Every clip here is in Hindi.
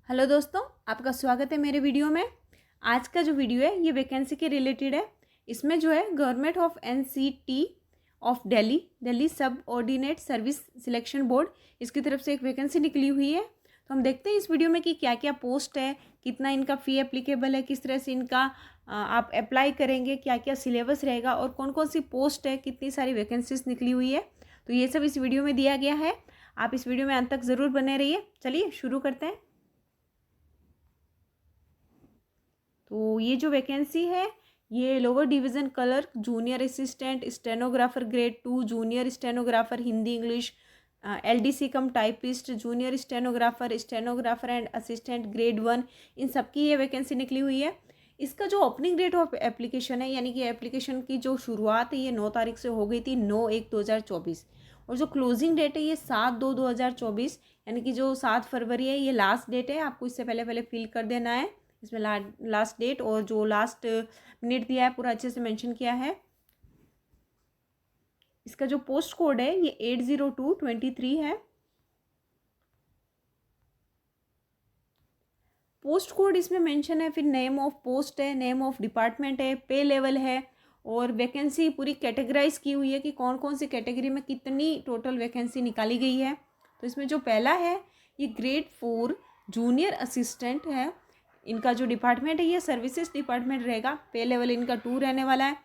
हेलो दोस्तों, आपका स्वागत है मेरे वीडियो में। आज का जो वीडियो है ये वैकेंसी के रिलेटेड है। इसमें जो है government of NCT of Delhi Delhi सब ऑर्डिनेट सर्विस सिलेक्शन बोर्ड इसकी तरफ से एक वैकेंसी निकली हुई है। तो हम देखते हैं इस वीडियो में कि क्या क्या पोस्ट है, कितना इनका फ़ी एप्लीकेबल है, किस तरह से इनका आप अप्लाई करेंगे, क्या क्या सिलेबस रहेगा और कौन कौन सी पोस्ट है, कितनी सारी वैकेंसीज निकली हुई है। तो ये सब इस वीडियो में दिया गया है। आप इस वीडियो में अंत तक ज़रूर बने रहिए। चलिए शुरू करते हैं। तो ये जो वैकेंसी है ये lower division clerk, junior assistant, stenographer grade 2, junior stenographer Hindi English, LDC cum typist, junior stenographer, stenographer and assistant grade 1, इन सबकी ये वैकेंसी निकली हुई है। इसका जो ओपनिंग डेट ऑफ एप्लीकेशन है यानी कि एप्लीकेशन की जो शुरुआत है ये 9 तारीख से हो गई थी, 9/1/2024। और जो क्लोजिंग डेट है ये 7/2/2024 यानी कि जो 7 फरवरी है ये लास्ट डेट है। आपको इससे पहले पहले फिल कर देना है इसमें लास्ट डेट, और जो लास्ट मिनट दिया है पूरा अच्छे से मेंशन किया है। इसका जो पोस्ट कोड है ये 80223 है। पोस्ट कोड इसमें मेंशन है, फिर नेम ऑफ पोस्ट है, नेम ऑफ डिपार्टमेंट है, पे लेवल है, और वैकेंसी पूरी कैटेगराइज की हुई है कि कौन कौन सी कैटेगरी में कितनी टोटल वैकेंसी निकाली गई है। तो इसमें जो पहला है ये ग्रेड 4 जूनियर असिस्टेंट है। इनका जो डिपार्टमेंट है ये सर्विसेज डिपार्टमेंट रहेगा। पे लेवल इनका 2 रहने वाला है।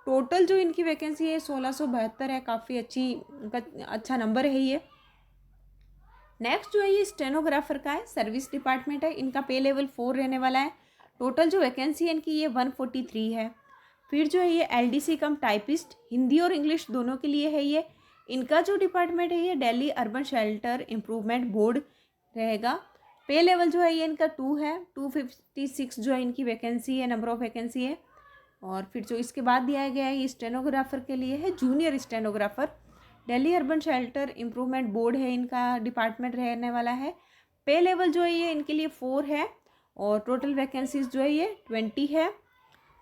टोटल जो इनकी वैकेंसी है 1672 है, काफ़ी अच्छा नंबर है ये। नेक्स्ट जो है ये स्टेनोग्राफर का है, सर्विस डिपार्टमेंट है। इनका पे लेवल 4 रहने वाला है। टोटल जो वैकेंसी है इनकी ये 143 है। फिर जो है ये एलडीसी कम टाइपिस्ट, हिंदी और इंग्लिश दोनों के लिए है ये। इनका जो डिपार्टमेंट है ये Delhi urban shelter improvement board रहेगा। पे लेवल जो है ये इनका 2 है। 256 जो है इनकी वैकेंसी है, नंबर ऑफ वैकेंसी है। और फिर जो इसके बाद दिया गया है ये स्टेनोग्राफर के लिए है, junior stenographer. Delhi urban shelter improvement board है इनका डिपार्टमेंट रहने वाला है। पे लेवल जो है ये इनके लिए 4 है, और टोटल वैकेंसीज जो है ये 20 है।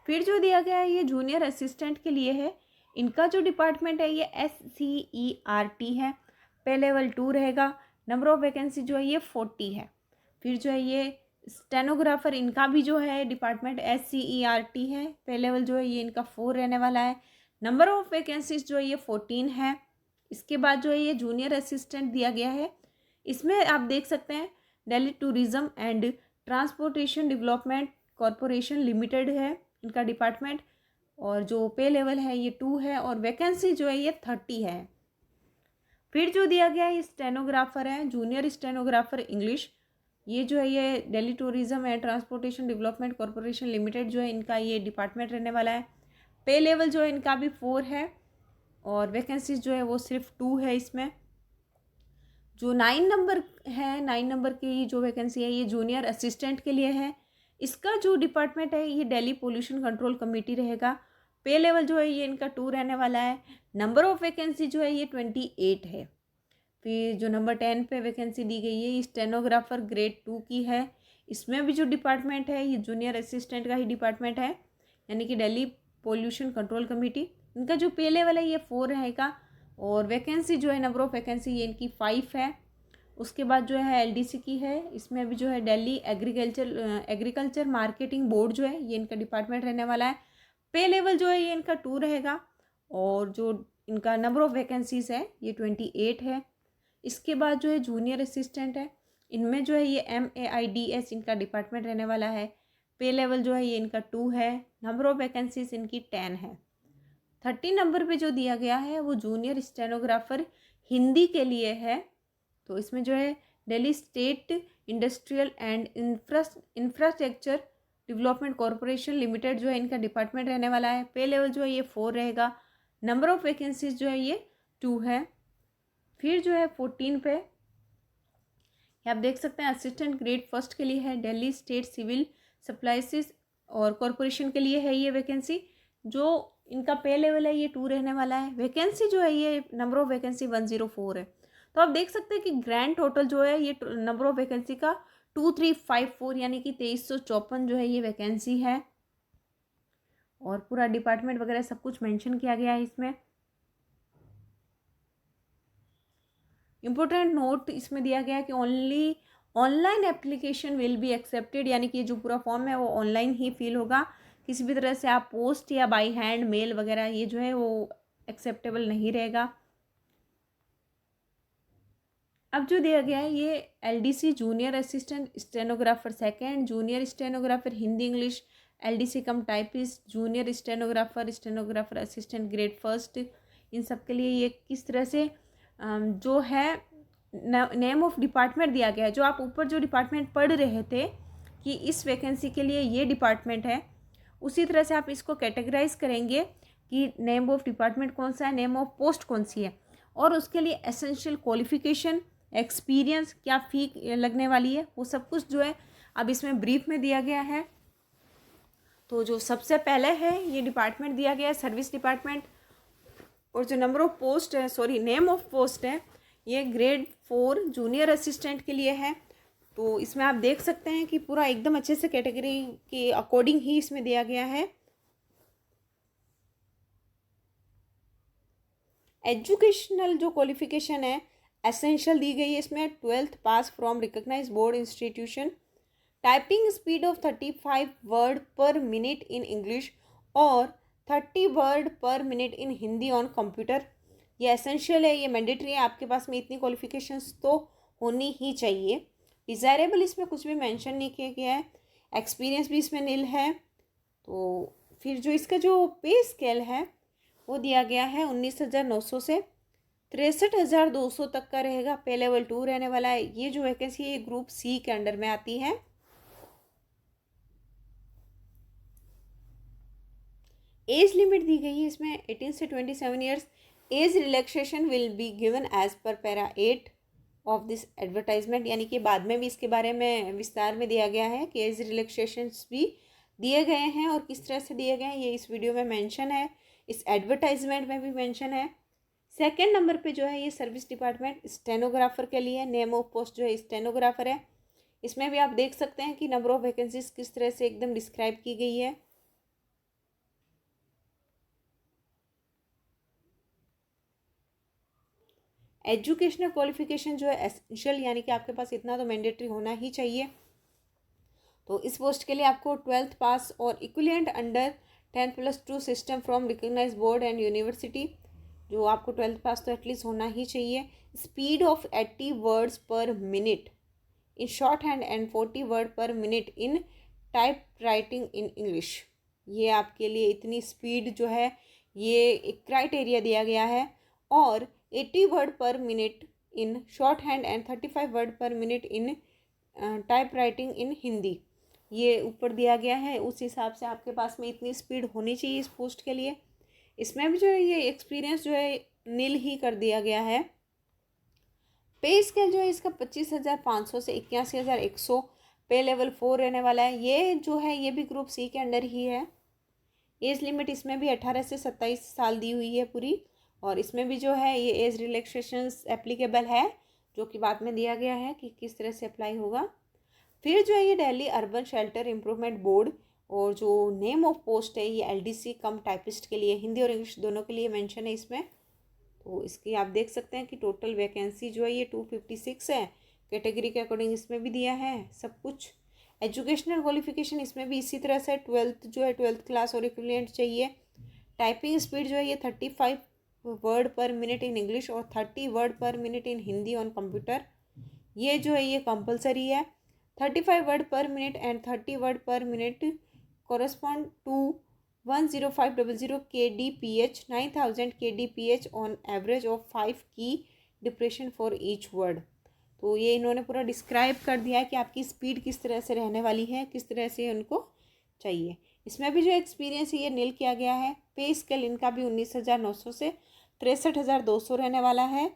फिर जो दिया गया है ये जूनियर असिस्टेंट के लिए है। इनका जो डिपार्टमेंट है ये SCERT है। पे लेवल 2 रहेगा। नंबर ऑफ वैकेंसी जो है ये 40 है। फिर जो है ये स्टेनोग्राफर, इनका भी जो है डिपार्टमेंट SCERT है। पे लेवल जो है ये इनका 4 रहने वाला है। नंबर ऑफ वैकेंसीज जो है ये 14 है। इसके बाद जो है ये जूनियर असिस्टेंट दिया गया है। इसमें आप देख सकते हैं Delhi tourism and transportation development corporation limited है इनका डिपार्टमेंट, और जो पे लेवल है ये 2 है, और वैकेंसी जो है ये 30 है। फिर जो दिया गया है स्टेनोग्राफर है, जूनियर स्टेनोग्राफर इंग्लिश। ये जो है ये Delhi tourism and transportation development corporation limited जो है इनका ये डिपार्टमेंट रहने वाला है। पे लेवल जो है इनका भी 4 है, और वैकेंसीज जो है वो सिर्फ 2 है इसमें। जो 9 नंबर है, 9 नंबर की जो वैकेंसी है ये जूनियर असिस्टेंट के लिए है। इसका जो डिपार्टमेंट है ये दिल्ली पोल्यूशन कंट्रोल कमेटी रहेगा। पे लेवल जो है ये इनका 2 रहने वाला है। नंबर ऑफ वैकेंसी जो है ये 28 है। फिर जो नंबर 10 पे वैकेंसी दी गई है ये स्टेनोग्राफर ग्रेड 2 की है। इसमें भी जो डिपार्टमेंट है ये जूनियर असिस्टेंट का ही डिपार्टमेंट है, यानी कि दिल्ली पोल्यूशन कंट्रोल कमेटी। इनका जो पे लेवल है ये 4 रहेगा, और वैकेंसी जो है नंबर ऑफ वैकेंसी ये इनकी 5 है। उसके बाद जो है एलडीसी की है। इसमें भी जो है दिल्ली एग्रीकल्चर मार्केटिंग बोर्ड जो है ये इनका डिपार्टमेंट रहने वाला है। पे लेवल जो है ये इनका 2 रहेगा, और जो इनका नंबर ऑफ वैकेंसीज है ये 28 है। इसके बाद जो है जूनियर असिस्टेंट है। इनमें जो है ये MAIDS इनका डिपार्टमेंट रहने वाला है। पे लेवल जो है ये इनका 2 है। नंबर ऑफ वैकेंसीज इनकी 10 है। 30 नंबर पे जो दिया गया है वो जूनियर स्टेनोग्राफर हिंदी के लिए है। तो इसमें जो है Delhi state industrial and infrastructure development corporation limited जो है इनका डिपार्टमेंट रहने वाला है। पे लेवल जो है ये 4 रहेगा। नंबर ऑफ वैकेंसीज जो है ये 2 है। फिर जो है 14 पे आप देख सकते हैं असिस्टेंट ग्रेड 1 के लिए है। दिल्ली स्टेट सिविल सप्लाइज और कॉरपोरेशन के लिए है ये वैकेंसी। जो इनका पे लेवल है ये 2 रहने वाला है। वैकेंसी जो है ये नंबर ऑफ वैकेंसी 104 है। तो आप देख सकते हैं कि ग्रैंड टोटल जो है ये नंबर ऑफ वैकेंसी का 2354 यानी कि 2354 जो है ये वैकेंसी है, और पूरा डिपार्टमेंट वगैरह सब कुछ मेंशन किया गया है इसमें। इम्पोर्टेंट नोट इसमें दिया गया है कि only online application will be accepted, यानी कि जो पूरा फॉर्म है वो ऑनलाइन ही फिल होगा, किसी भी तरह से आप पोस्ट या बाई हैंड मेल वगैरह ये जो है वो एक्सेप्टेबल नहीं रहेगा। अब जो दिया गया है ये LDC junior assistant stenographer second, junior stenographer Hindi English, LDC cum typist, junior stenographer, stenographer assistant grade first, इन सब के लिए ये किस तरह से जो है नेम ऑफ डिपार्टमेंट दिया गया है। जो आप ऊपर जो डिपार्टमेंट पढ़ रहे थे कि इस वैकेंसी के लिए ये डिपार्टमेंट है, उसी तरह से आप इसको कैटेगराइज करेंगे कि नेम ऑफ डिपार्टमेंट कौन सा है, नेम ऑफ पोस्ट कौन सी है, और उसके लिए एसेंशियल क्वालिफिकेशन, एक्सपीरियंस, क्या फ़ी लगने वाली है, वो सब कुछ जो है अब इसमें ब्रीफ में दिया गया है। तो जो सबसे पहले है ये डिपार्टमेंट दिया गया है सर्विस डिपार्टमेंट, और जो नंबर ऑफ पोस्ट है, सॉरी नेम ऑफ पोस्ट है, ये ग्रेड 4 जूनियर असिस्टेंट के लिए है। तो इसमें आप देख सकते हैं कि पूरा एकदम अच्छे से कैटेगरी के अकॉर्डिंग ही इसमें दिया गया है। एजुकेशनल जो क्वालिफिकेशन है एसेंशियल दी गई है इसमें, 12th pass from recognised board institution, typing speed of 35 word per minute in English और 30 word per minute in Hindi on computer. ये एसेंशियल है, ये मैंडेटरी है, आपके पास में इतनी क्वालिफिकेशंस तो होनी ही चाहिए। डिज़ायरेबल इसमें कुछ भी मेंशन नहीं किया गया है, एक्सपीरियंस भी इसमें नील है। तो फिर जो इसका जो पे स्केल है वो दिया गया है 19,900 से 63,200 तक का रहेगा, पे लेवल 2 रहने वाला है। ये जो वैकेंसी है ये ग्रुप सी के अंडर में आती है। एज लिमिट दी गई है इसमें 18 से 27 years. Age relaxation will be given as per para 8 of this advertisement, यानी कि बाद में भी इसके बारे में विस्तार में दिया गया है कि एज रिलैक्सेशंस भी दिए गए हैं और किस तरह से दिए गए हैं, ये इस वीडियो में मेंशन है, इस एडवर्टाइजमेंट में भी मेंशन है। सेकेंड नंबर पे जो है ये सर्विस डिपार्टमेंट स्टेनोग्राफर के लिए, नेम ऑफ पोस्ट जो है स्टेनोग्राफर है। इसमें भी आप देख सकते हैं कि नंबर ऑफ वैकेंसीज किस तरह से एकदम डिस्क्राइब की गई है। एजुकेशनल क्वालिफिकेशन जो है एसेंशियल, यानी कि आपके पास इतना तो मैंडेटरी होना ही चाहिए। तो इस पोस्ट के लिए आपको 12th पास और equivalent under 10+2 system from recognise board and university, जो आपको 12th पास तो एटलीस्ट होना ही चाहिए। Speed of 80 words per minute in shorthand and 40 word per minute in typewriting in English. ये आपके लिए इतनी स्पीड जो है ये एक क्राइटेरिया दिया गया है। और 80 word per minute in shorthand and 35 word per minute in typewriting इन हिंदी, ये ऊपर दिया गया है। उस हिसाब से आपके पास में इतनी स्पीड होनी चाहिए इस पोस्ट के लिए। इसमें भी जो है ये एक्सपीरियंस जो है नील ही कर दिया गया है। पे स्केल जो है इसका 25,500 से 81,100, पे लेवल 4 रहने वाला है। ये जो है ये भी ग्रुप सी के अंडर ही है। एज लिमिट इसमें भी 18 से 27 साल दी हुई है पूरी, और इसमें भी जो है ये एज रिलैक्सेशंस एप्लीकेबल है, जो कि बाद में दिया गया है कि किस तरह से अप्लाई होगा। फिर जो है ये Delhi urban shelter improvement board, और जो नेम ऑफ पोस्ट है ये एलडीसी कम टाइपिस्ट के लिए, हिंदी और इंग्लिश दोनों के लिए मेंशन है इसमें। तो इसकी आप देख सकते हैं कि टोटल वैकेंसी जो है ये 256 है, कैटेगरी के अकॉर्डिंग इसमें भी दिया है सब कुछ। एजुकेशनल क्वालिफिकेशन इसमें भी इसी तरह से 12th जो है 12th क्लास और इक्विवेलेंट चाहिए। टाइपिंग स्पीड जो है ये 35 word per minute in English और 30 word per minute in Hindi on computer, ये जो है ये कंपलसरी है। 35 word per minute and 30 word per minute correspond to 10500 kdph 9000 kdph on average of 5 key depression for each word। तो ये इन्होंने पूरा डिस्क्राइब कर दिया है कि आपकी स्पीड किस तरह से रहने वाली है, किस तरह से उनको चाहिए। इसमें भी जो एक्सपीरियंस है ये नील किया गया है। पे स्केल इनका भी 19,900 से 63,200 रहने वाला है,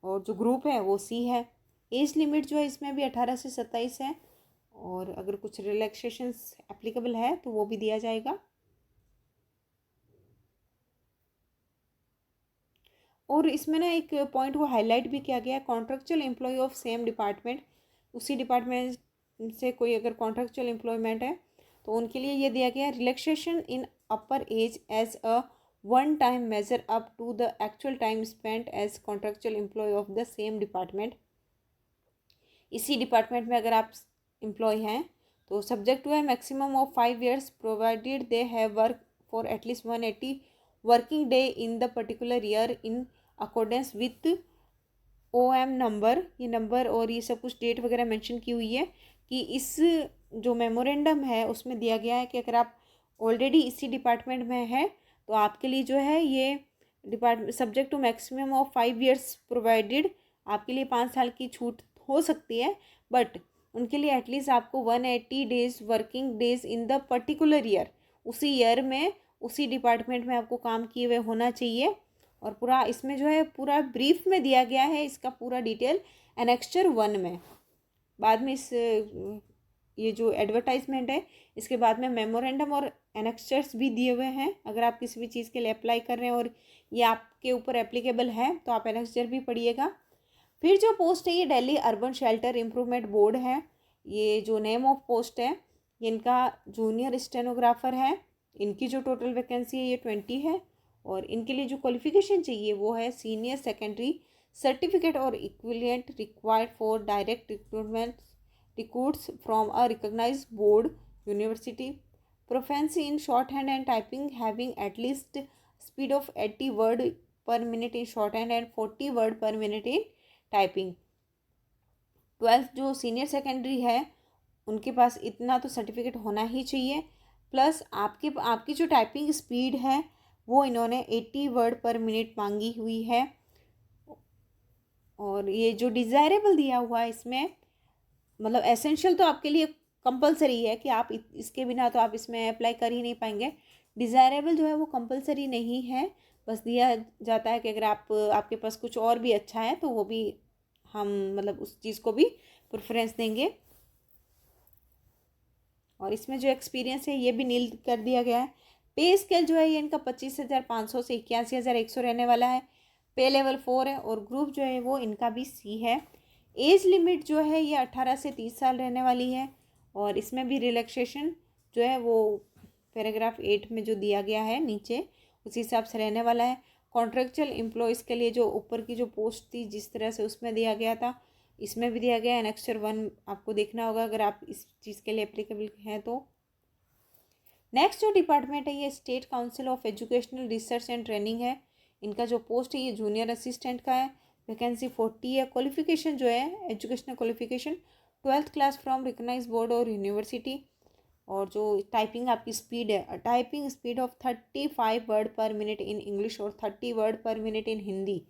और जो ग्रुप है वो सी है। एज लिमिट जो है इसमें भी 18 से 27 है, और अगर कुछ रिलैक्सेशंस एप्लीकेबल है तो वो भी दिया जाएगा। और इसमें ना एक पॉइंट को हाईलाइट भी किया गया है, contractual employee of same department, उसी डिपार्टमेंट से कोई अगर कॉन्ट्रेक्चुअल एम्प्लॉयमेंट है तो उनके लिए ये दिया गया है, relaxation in upper age as a one time measure up to the actual time spent as contractual employee of the same department. इसी डिपार्टमेंट में अगर आप एम्प्लॉय हैं तो सब्जेक्ट टू है maximum of 5 years provided they have work for at least 180 working day in the particular year in accordance with OM number, ये नंबर और ये सब कुछ डेट वगैरह मेंशन की हुई है कि इस जो मेमोरेंडम है उसमें दिया गया है कि अगर आप ऑलरेडी इसी डिपार्टमेंट में हैं तो आपके लिए जो है ये department subject to maximum of 5 years provided, आपके लिए 5 साल की छूट हो सकती है, बट उनके लिए एटलीस्ट आपको 180 days working days in the particular year, उसी ईयर में उसी डिपार्टमेंट में आपको काम किए हुए होना चाहिए। और पूरा इसमें जो है पूरा ब्रीफ में दिया गया है इसका पूरा डिटेल एनेक्स्चर 1 में। बाद में इस ये जो एडवर्टाइजमेंट है इसके बाद में मेमोरेंडम और एनेक्स्चर्स भी दिए हुए हैं। अगर आप किसी भी चीज़ के लिए अप्लाई कर रहे हैं और ये आपके ऊपर एप्लीकेबल है तो आप एनेक्स्चर भी पढ़िएगा। फिर जो पोस्ट है ये Delhi urban shelter improvement board है। ये जो नेम ऑफ पोस्ट है ये इनका जूनियर स्टेनोग्राफर है। इनकी जो टोटल वैकेंसी है ये 20 है और इनके लिए जो क्वालिफिकेशन चाहिए वो है सीनियर सेकेंडरी सर्टिफिकेट और equivalent required for direct recruitment recruits from a recognized board university, proficiency in shorthand and typing, having at least speed of 80 word per minute in shorthand and 40 word per minute in typing। 12th जो सीनियर सेकेंडरी है उनके पास इतना तो सर्टिफिकेट होना ही चाहिए, प्लस आपकी जो टाइपिंग स्पीड है वो इन्होंने 80 वर्ड पर मिनट मांगी हुई है। और ये जो डिज़ायरेबल दिया हुआ है इसमें मतलब एसेंशियल तो आपके लिए कंपलसरी है कि आप इसके बिना तो आप इसमें अप्लाई कर ही नहीं पाएंगे। डिज़ायरेबल जो है वो कंपलसरी नहीं है, बस दिया जाता है कि अगर आपके पास कुछ और भी अच्छा है तो वो भी हम मतलब उस चीज़ को भी प्रेफरेंस देंगे। और इसमें जो एक्सपीरियंस है ये भी नील कर दिया गया है। पे स्केल जो है ये इनका 25,500 से 81,100 रहने वाला है। पे लेवल 4 है और ग्रुप जो है वो इनका भी C है। एज लिमिट जो है ये 18 से 30 साल रहने वाली है और इसमें भी रिलैक्सेशन जो है वो पैराग्राफ 8 में जो दिया गया है नीचे उसी हिसाब से रहने वाला है। कॉन्ट्रेक्चुअल एम्प्लॉयज़ के लिए जो ऊपर की जो पोस्ट थी जिस तरह से उसमें दिया गया था इसमें भी दिया गया है। एनेक्स्चर 1 आपको देखना होगा अगर आप इस चीज़ के लिए एप्लीकेबल हैं तो। नेक्स्ट जो डिपार्टमेंट है ये state council of educational research and training है। इनका जो पोस्ट है ये जूनियर असिस्टेंट का है। वैकेंसी 40 है। क्वालिफिकेशन जो है educational qualification 12th class from recognise board और यूनिवर्सिटी। और जो टाइपिंग आपकी स्पीड है typing speed of 35 word per minute in English और 30 word per minute in Hindi,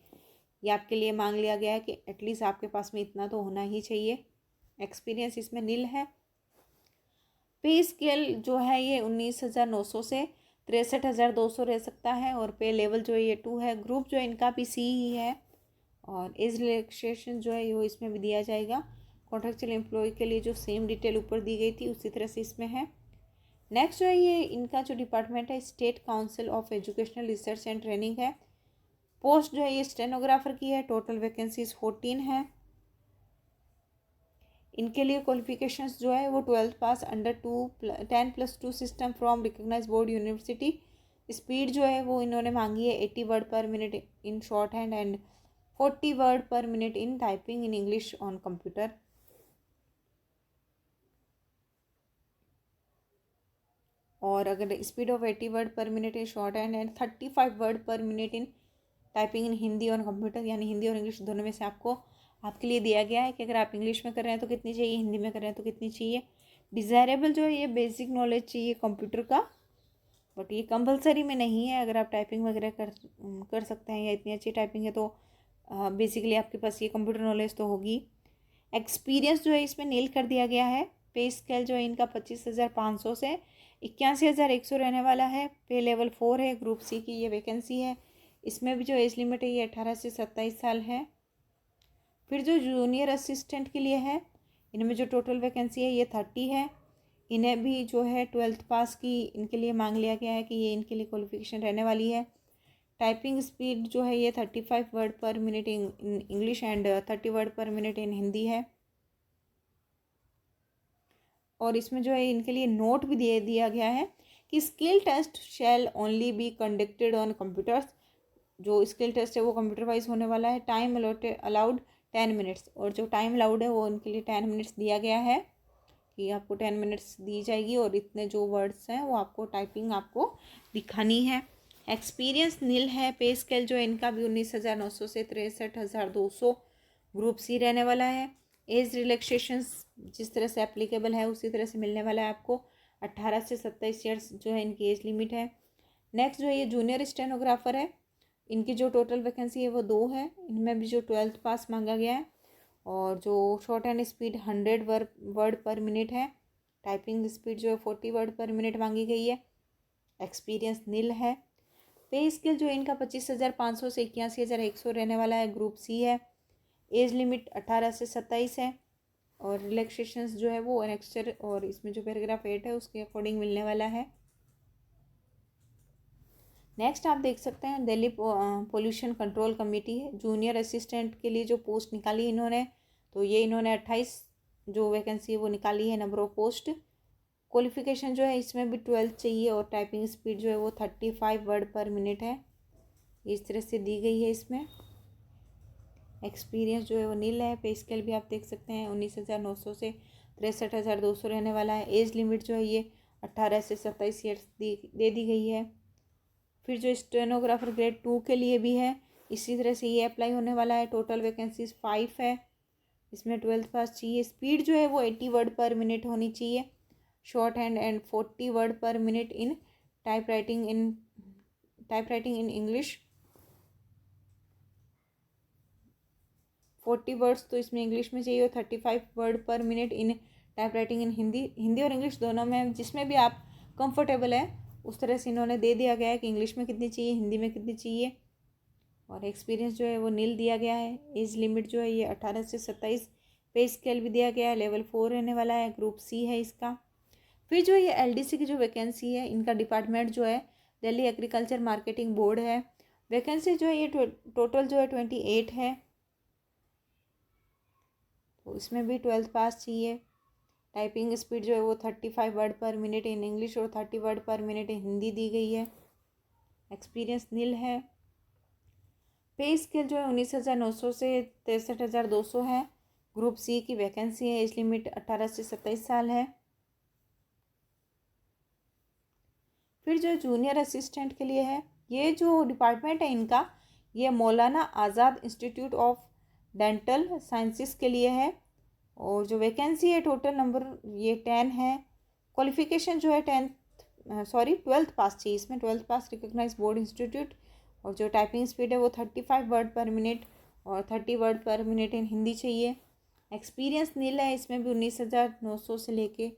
ये आपके लिए मांग लिया गया है कि एटलीस्ट आपके पास में इतना तो होना ही चाहिए। एक्सपीरियंस इसमें नील है। पे स्केल जो है ये 19,900 से 63,200 रह सकता है और पे लेवल जो है ये 2 है। ग्रुप जो है इनका भी C ही है और एज रिलैक्सेशन जो है वो इसमें भी दिया जाएगा। कॉन्ट्रेक्चुअल एम्प्लॉय के लिए जो सेम डिटेल ऊपर दी गई थी उसी तरह से इसमें है। नेक्स्ट जो है ये इनका जो डिपार्टमेंट है state council of educational research and training है। पोस्ट जो है ये स्टेनोग्राफर की है। टोटल वैकेंसीज 14 है। इनके लिए क्वालिफिकेशंस जो है वो 12th pass under 10+2 system from recognise board university. Speed जो है वो इन्होंने मांगी है 80 word per minute in shorthand and 40 word per minute in typing in English on computer. और अगर speed of 80 word per minute in shorthand and 35 word per minute in typing in Hindi on computer, यानी हिंदी और इंग्लिश दोनों में से आपके लिए दिया गया है कि अगर आप इंग्लिश में कर रहे हैं तो कितनी चाहिए, हिंदी में कर रहे हैं तो कितनी चाहिए। डिज़ायरेबल जो है ये बेसिक नॉलेज चाहिए कंप्यूटर का, बट ये कंपलसरी में नहीं है। अगर आप टाइपिंग वगैरह कर सकते हैं या इतनी अच्छी टाइपिंग है तो बेसिकली आपके पास ये कंप्यूटर नॉलेज तो होगी। एक्सपीरियंस जो है इसमें नील कर दिया गया है। पे स्केल जो है इनका 25,500 से 81,100 रहने वाला है। पे लेवल 4 है। ग्रुप C की ये वैकेंसी है। इसमें भी जो एज लिमिट है ये 18 से 27 साल है। फिर जो जूनियर असिस्टेंट के लिए है इनमें जो टोटल वैकेंसी है ये 30 है। इन्हें भी जो है 12th पास की इनके लिए मांग लिया गया है कि ये इनके लिए क्वालिफिकेशन रहने वाली है। टाइपिंग स्पीड जो है ये 35 word per minute in English and 30 word per minute in Hindi है। और इसमें जो है इनके लिए नोट भी दिया गया है कि skill test shall only be conducted on computers. जो स्किल टेस्ट है वो कंप्यूटर वाइज होने वाला है। टाइम अलाउड 10 मिनट्स, और जो टाइम अलाउड है वो उनके लिए 10 मिनट्स दिया गया है कि आपको 10 मिनट्स दी जाएगी और इतने जो वर्ड्स हैं वो आपको टाइपिंग आपको दिखानी है। एक्सपीरियंस नील है। पे स्केल जो है इनका भी 19,900 से 63,200 ग्रुप सी रहने वाला है। एज रिलैक्सेशंस जिस तरह से एप्लीकेबल है उसी तरह से मिलने वाला है आपको। 18 से 27 ईयर्स जो है इनकी एज लिमिट है। नेक्स्ट जो है ये जूनियर स्टेनोग्राफर है। इनकी जो टोटल वैकेंसी है वो 2 है। इनमें भी जो 12th पास मांगा गया है और जो short hand speed 100 word per minute है। टाइपिंग स्पीड जो है 40 वर्ड पर मिनट मांगी गई है। एक्सपीरियंस नील है। पे स्केल जो इनका 25,500 से 81,100 रहने वाला है। ग्रुप सी है। एज लिमिट 18 से 27 है और रिलैक्सेशंस जो है वो एनेक्स्चर और इसमें जो पैराग्राफ 8 है उसके अकॉर्डिंग मिलने वाला है। नेक्स्ट आप देख सकते हैं दिल्ली पोल्यूशन कंट्रोल कमेटी है। जूनियर असिस्टेंट के लिए जो पोस्ट निकाली इन्होंने, तो ये इन्होंने 28 जो वैकेंसी है वो निकाली है, नंबर ऑफ पोस्ट। क्वालिफिकेशन जो है इसमें भी 12th चाहिए और टाइपिंग स्पीड जो है वो 35 वर्ड पर मिनट है, इस तरह से दी गई है इसमें। एक्सपीरियंस जो है वो नील है। पे स्केल भी आप देख सकते हैं 19,900 से 63,200 रहने वाला है। एज लिमिट जो है ये 18 से 27 ईयर्स दे दी गई है। फिर जो स्टेनोग्राफर ग्रेड 2 के लिए भी है, इसी तरह से ये अप्लाई होने वाला है। टोटल वैकेंसीज 5 है। इसमें 12th पास चाहिए। स्पीड जो है वो 80 वर्ड पर मिनट होनी चाहिए। Shorthand and 40 word per minute in typewriting in English. 40 words तो इसमें इंग्लिश में चाहिए और 35 word per minute in typewriting in Hindi और इंग्लिश दोनों में, जिसमें भी आप कंफर्टेबल है उस तरह से इन्होंने दे दिया गया है कि इंग्लिश में कितनी चाहिए, हिंदी में कितनी चाहिए। और एक्सपीरियंस जो है वो नील दिया गया है। एज लिमिट जो है ये 18 से 27। पे स्केल भी दिया गया है, लेवल 4 रहने वाला है। ग्रुप सी है इसका। फिर जो ये एलडीसी की जो वैकेंसी है, इनका डिपार्टमेंट जो है दिल्ली एग्रीकल्चर मार्केटिंग बोर्ड है। वैकेंसी जो है ये टोटल जो है 28 है। तो इसमें भी 12th पास चाहिए। टाइपिंग स्पीड जो है वो 35 word per minute in English और 30 word per minute in Hindi दी गई है। एक्सपीरियंस नील है। पे स्केल जो है 19,900 से 63,200 है। ग्रुप सी की वैकेंसी है। एज लिमिट 18 से 27 साल है। फिर जो जूनियर असिस्टेंट के लिए है, ये जो डिपार्टमेंट है इनका, ये मौलाना आज़ाद इंस्टीट्यूट ऑफ डेंटल साइंसेस के लिए है। और जो वैकेंसी है टोटल नंबर ये 10 है। क्वालिफिकेशन जो है 12th पास चाहिए इसमें। 12th पास रिकॉग्नाइज बोर्ड इंस्टीट्यूट। और जो टाइपिंग स्पीड है वो 35 वर्ड पर मिनट और 30 word per minute in Hindi चाहिए। एक्सपीरियंस नील है। इसमें भी 19,900 से लेके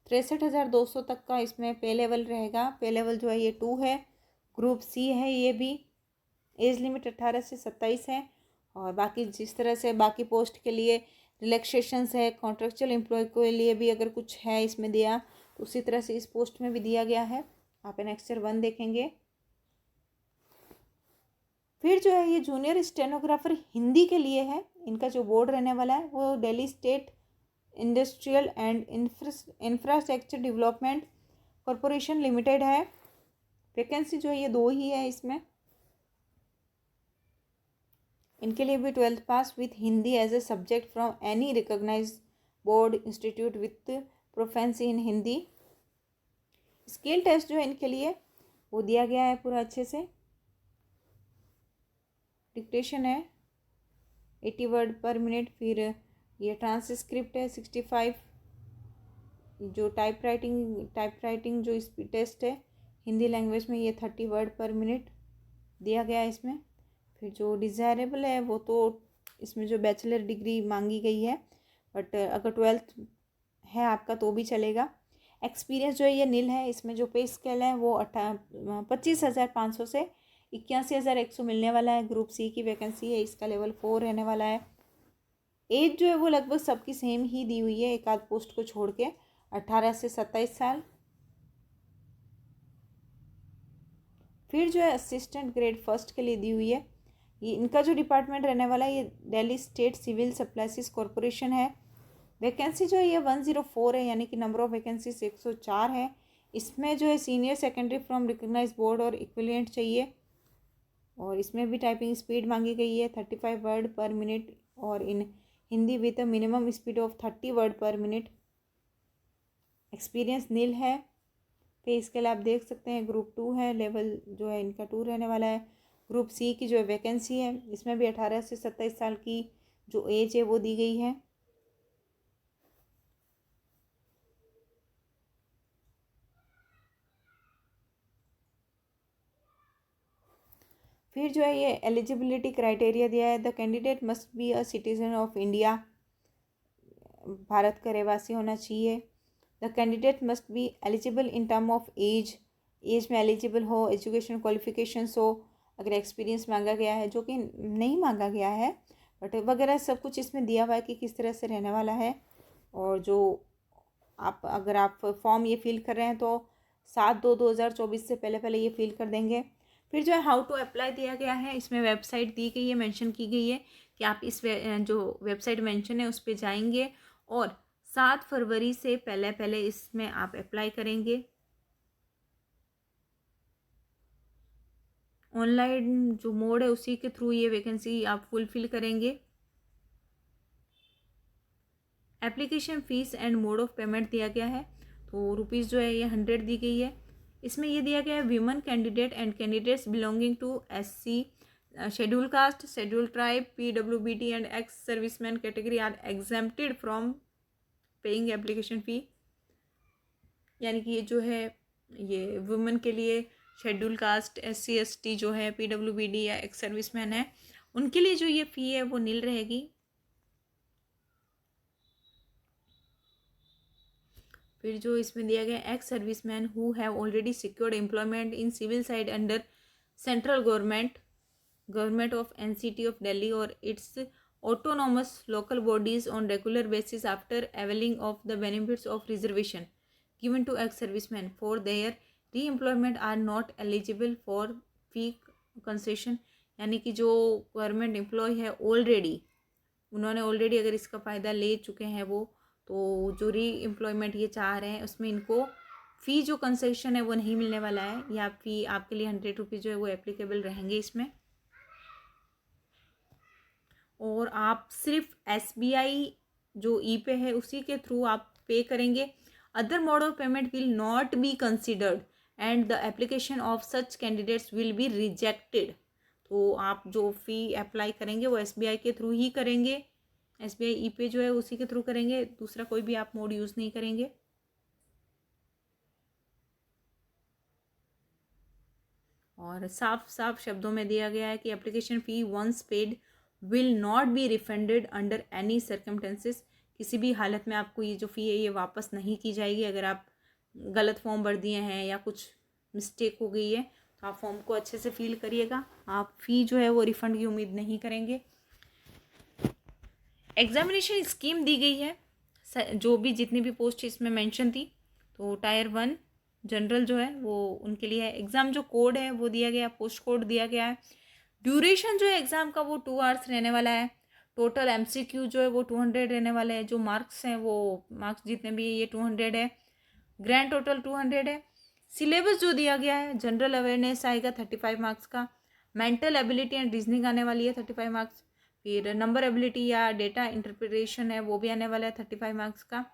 63,200 तक का इसमें पे लेवल रहेगा। पे लेवल जो है ये 2 है। ग्रुप सी है ये भी। एज लिमिट 18 से 27 है। और बाकी जिस तरह से बाकी पोस्ट के लिए रिलैक्सेशंस है, कॉन्ट्रेक्चुअल एम्प्लॉय के लिए भी अगर कुछ है इसमें दिया, तो उसी तरह से इस पोस्ट में भी दिया गया है। आप एनेक्सर 1 देखेंगे। फिर जो है ये जूनियर स्टेनोग्राफर हिंदी के लिए है। इनका जो बोर्ड रहने वाला है वो Delhi state industrial and infrastructure development corporation limited है। वैकेंसी जो है ये 2 ही है इसमें। इनके लिए भी 12th pass with Hindi as a subject from any recognise board institute with proficiency in Hindi. Skill test जो है इनके लिए वो दिया गया है पूरा अच्छे से। डिक्टेशन है 80 वर्ड पर मिनट। फिर ये ट्रांसक्रिप्ट है 65। जो टाइप राइटिंग जो स्पीड टेस्ट है हिंदी लैंग्वेज में ये 30 वर्ड पर मिनट दिया गया है इसमें। फिर जो डिज़ायरेबल है वो तो इसमें जो बैचलर डिग्री मांगी गई है, बट अगर 12th है आपका तो भी चलेगा। एक्सपीरियंस जो है ये नील है। इसमें जो पे स्केल है वो 25,500 से 81,100 मिलने वाला है। ग्रुप सी की वैकेंसी है। इसका लेवल 4 रहने वाला है। एज जो है वो लगभग सबकी सेम ही दी हुई है, एक आध पोस्ट को छोड़ के, 18 से 27 साल। फिर जो है असिस्टेंट ग्रेड 1 के लिए दी हुई है। ये इनका जो डिपार्टमेंट रहने वाला है ये Delhi state civil supplies corporation है। वैकेंसी जो है ये 104 है, यानी कि नंबर ऑफ वैकेंसी 104 है। इसमें जो है senior secondary from recognise board और इक्विवेलेंट चाहिए। और इसमें भी टाइपिंग स्पीड मांगी गई है 35 वर्ड पर मिनट और in Hindi with a minimum speed of 30 word per minute, experience nil है। फिर इसके लिए आप देख सकते हैं ग्रुप 2 है, लेवल जो है इनका 2 रहने वाला है। ग्रुप सी की जो वैकेंसी है इसमें भी 18 से 27 साल की जो एज है वो दी गई है। फिर जो है ये एलिजिबिलिटी क्राइटेरिया दिया है, the candidate must be a citizen of India, Bharat का रहवासी होना चाहिए। The candidate must be eligible in term of age, age में एलिजिबल हो, एजुकेशन क्वालिफिकेशंस हो, अगर एक्सपीरियंस मांगा गया है जो कि नहीं मांगा गया है बट वगैरह सब कुछ इसमें दिया हुआ है कि किस तरह से रहने वाला है। और जो आप अगर आप फॉर्म ये फिल कर रहे हैं तो 7/2/2024 से पहले पहले ये फिल कर देंगे। फिर जो है हाउ टू अप्लाई दिया गया है, इसमें वेबसाइट दी गई है, मेंशन की गई है कि आप इस जो वेबसाइट मेंशन है उस पर जाएंगे और 7 फरवरी से पहले पहले इसमें आप अप्लाई करेंगे। ऑनलाइन जो मोड है उसी के थ्रू ये वैकेंसी आप फुलफिल करेंगे। Application fees and mode of payment दिया गया है, तो रुपीज़ जो है ये 100 दी गई है। इसमें ये दिया गया है women candidate and candidates belonging to SC, schedule caste, schedule tribe, PWBD and ex serviceman category are exempted from paying application fee. यानी कि ये जो है ये वुमेन के लिए शेड्यूल कास्ट, SC ST जो है, PWBD या एक्स सर्विसमैन है, उनके लिए जो ये फ़ी है वो नील रहेगी। फिर जो इसमें दिया गया ex serviceman who have already secured employment in civil side under central government of NCT of Delhi और its autonomous local bodies on regular basis after availing of the benefits of reservation given to ex-servicemen for their re-employment are not eligible for fee concession। यानी कि जो गवर्नमेंट एम्प्लॉय है उन्होंने ऑलरेडी अगर इसका फ़ायदा ले चुके हैं वो, तो जो री एम्प्लॉयमेंट ये चाह रहे हैं उसमें इनको फ़ी जो कंसेशन है वो नहीं मिलने वाला है, या फ़ी आपके लिए 100 रुपीज़ जो है वो एप्लीकेबल रहेंगे इसमें। और आप सिर्फ SBI जो पे है उसी के थ्रू आप पे करेंगे। Other mode of payment will not be considered and the application of such candidates will be rejected. तो आप जो फ़ी अप्लाई करेंगे वो SBI के थ्रू ही करेंगे, SBI पे जो है उसी के थ्रू करेंगे, दूसरा कोई भी आप मोड यूज़ नहीं करेंगे। और साफ साफ शब्दों में दिया गया है कि application fee once paid will not be refunded under any circumstances. किसी भी हालत में आपको ये जो फ़ी है ये वापस नहीं की जाएगी। अगर आप गलत फॉर्म भर दिए हैं या कुछ मिस्टेक हो गई है तो आप फॉर्म को अच्छे से फिल करिएगा, आप फ़ी जो है वो रिफ़ंड की उम्मीद नहीं करेंगे। एग्जामिनेशन स्कीम दी गई है जो भी जितनी भी पोस्ट इसमें मेंशन थी, तो टायर 1 जनरल जो है वो उनके लिए है। एग्ज़ाम जो कोड है वो दिया गया, पोस्ट कोड दिया गया है। ड्यूरेशन जो है एग्ज़ाम का वो 2 आवर्स रहने वाला है। टोटल MCQ जो है वो 200 रहने वाले हैं। जो मार्क्स हैं वो मार्क्स जितने भी ये 200 है। ग्रैंड टोटल 200 है। सिलेबस जो दिया गया है, जनरल अवेयरनेस आएगा 35 मार्क्स का, मेंटल एबिलिटी एंड रीजनिंग आने वाली है 35 मार्क्स, फिर नंबर एबिलिटी या डेटा इंटरप्रिटेशन है वो भी आने वाला है 35 मार्क्स का।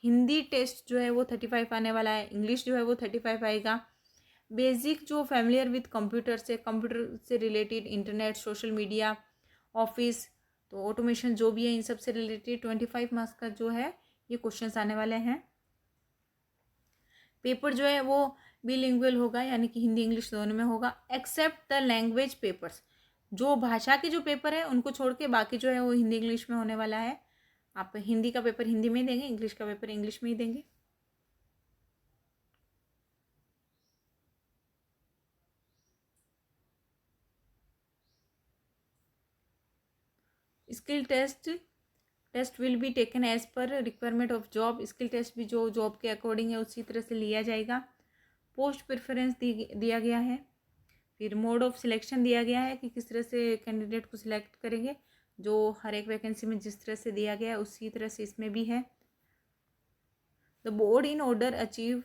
हिंदी टेस्ट जो है वो 35 आने वाला है। इंग्लिश जो है वो 35 आएगा। बेसिक जो फैमिलियर विद कंप्यूटर से related internet, social media, office, तो ऑटोमेशन जो भी है इन सब से रिलेटेड 25 मार्क्स का जो है ये क्वेश्चंस आने वाले हैं। पेपर जो है वो बिलिंगुअल होगा, यानी कि हिंदी इंग्लिश दोनों में होगा, एक्सेप्ट द लैंग्वेज पेपर्स। जो भाषा के जो पेपर है उनको छोड़ के बाकी जो है वो हिंदी इंग्लिश में होने वाला है। आप हिंदी का पेपर हिंदी में देंगे, इंग्लिश का पेपर इंग्लिश में ही देंगे। Skill test will be taken as per requirement of job. Skill test भी जो जॉब के अकॉर्डिंग है उसी तरह से लिया जाएगा। पोस्ट प्रेफरेंस दिया गया है। फिर मोड ऑफ सिलेक्शन दिया गया है कि किस तरह से कैंडिडेट को सिलेक्ट करेंगे, जो हर एक वैकेंसी में जिस तरह से दिया गया है उसी तरह से इसमें भी है। The board in order achieve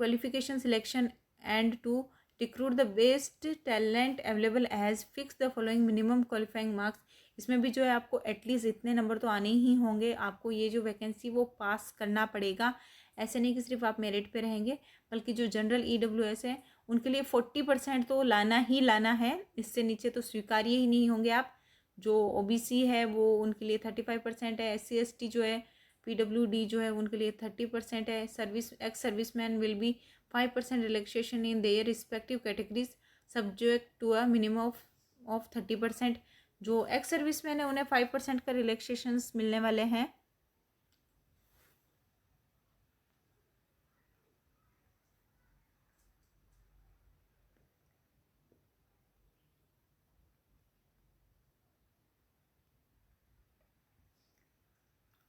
qualification selection and to recruit the best talent available as fix the following minimum qualifying marks इसमें भी जो है आपको एटलीस्ट इतने नंबर तो आने ही होंगे, आपको ये जो वैकेंसी वो पास करना पड़ेगा। ऐसे नहीं कि सिर्फ आप मेरिट पे रहेंगे, बल्कि जो जनरल EWS है उनके लिए 40% तो लाना ही लाना है, इससे नीचे तो स्वीकार्य ही नहीं होंगे आप। जो OBC है वो उनके लिए 35% है, SC ST जो है PWD जो है उनके लिए 30% है। Ex serviceman will be 5% relaxation in their respective categories subject to a minimum of 30%। जो एक्स सर्विसमैन है उन्हें 5% का रिलैक्सेशन मिलने वाले हैं।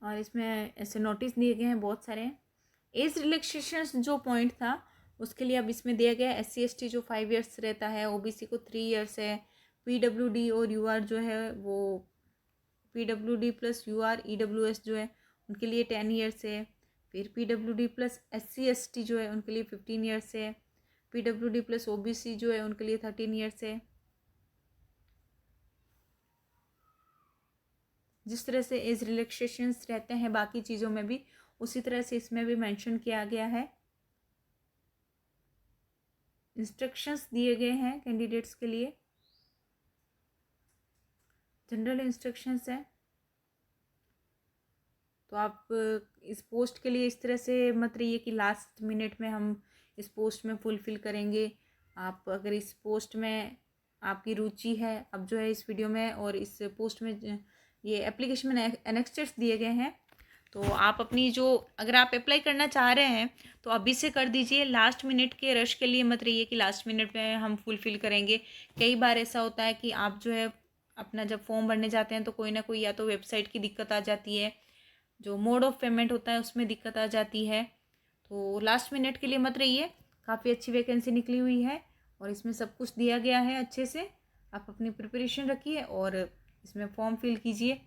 और इसमें ऐसे नोटिस दिए गए हैं बहुत सारे। एज रिलैक्सेशन जो पॉइंट था उसके लिए अब इसमें दिया गया है SC ST जो 5 ईयर्स रहता है, OBC को 3 ईयर्स है, PWD और UR जो है वो PWD प्लस UR EWS जो है उनके लिए 10 ईयर्स है। फिर PWD प्लस SC ST जो है उनके लिए 15 ईयर्स है। PWD प्लस OBC जो है उनके लिए 13 ईयर्स है। जिस तरह से एज रिलैक्सेशंस रहते हैं बाकी चीज़ों में भी, उसी तरह से इसमें भी मेंशन किया गया है। इंस्ट्रक्शंस दिए गए हैं कैंडिडेट्स के लिए, जनरल इंस्ट्रक्शंस है। तो आप इस पोस्ट के लिए इस तरह से मत रहिए कि लास्ट मिनट में हम इस पोस्ट में फुलफ़िल करेंगे। आप अगर इस पोस्ट में आपकी रुचि है, अब जो है इस वीडियो में और इस पोस्ट में ये एप्लीकेशन में एनेक्स्चर्स दिए गए हैं, तो आप अपनी जो अगर आप अप्लाई करना चाह रहे हैं तो अभी से कर दीजिए। लास्ट मिनट के रश के लिए मत रहिए कि लास्ट मिनट में हम फुलफ़िल करेंगे। कई बार ऐसा होता है कि आप जो है अपना जब फॉर्म भरने जाते हैं तो कोई ना कोई या तो वेबसाइट की दिक्कत आ जाती है, जो मोड ऑफ़ पेमेंट होता है उसमें दिक्कत आ जाती है। तो लास्ट मिनट के लिए मत रहिए। काफ़ी अच्छी वैकेंसी निकली हुई है और इसमें सब कुछ दिया गया है अच्छे से। आप अपनी प्रिपरेशन रखिए और इसमें फॉर्म फिल कीजिए।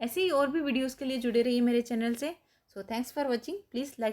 ऐसे ही और भी वीडियोस के लिए जुड़े रहिए मेरे चैनल से। So thanks for watching. Please like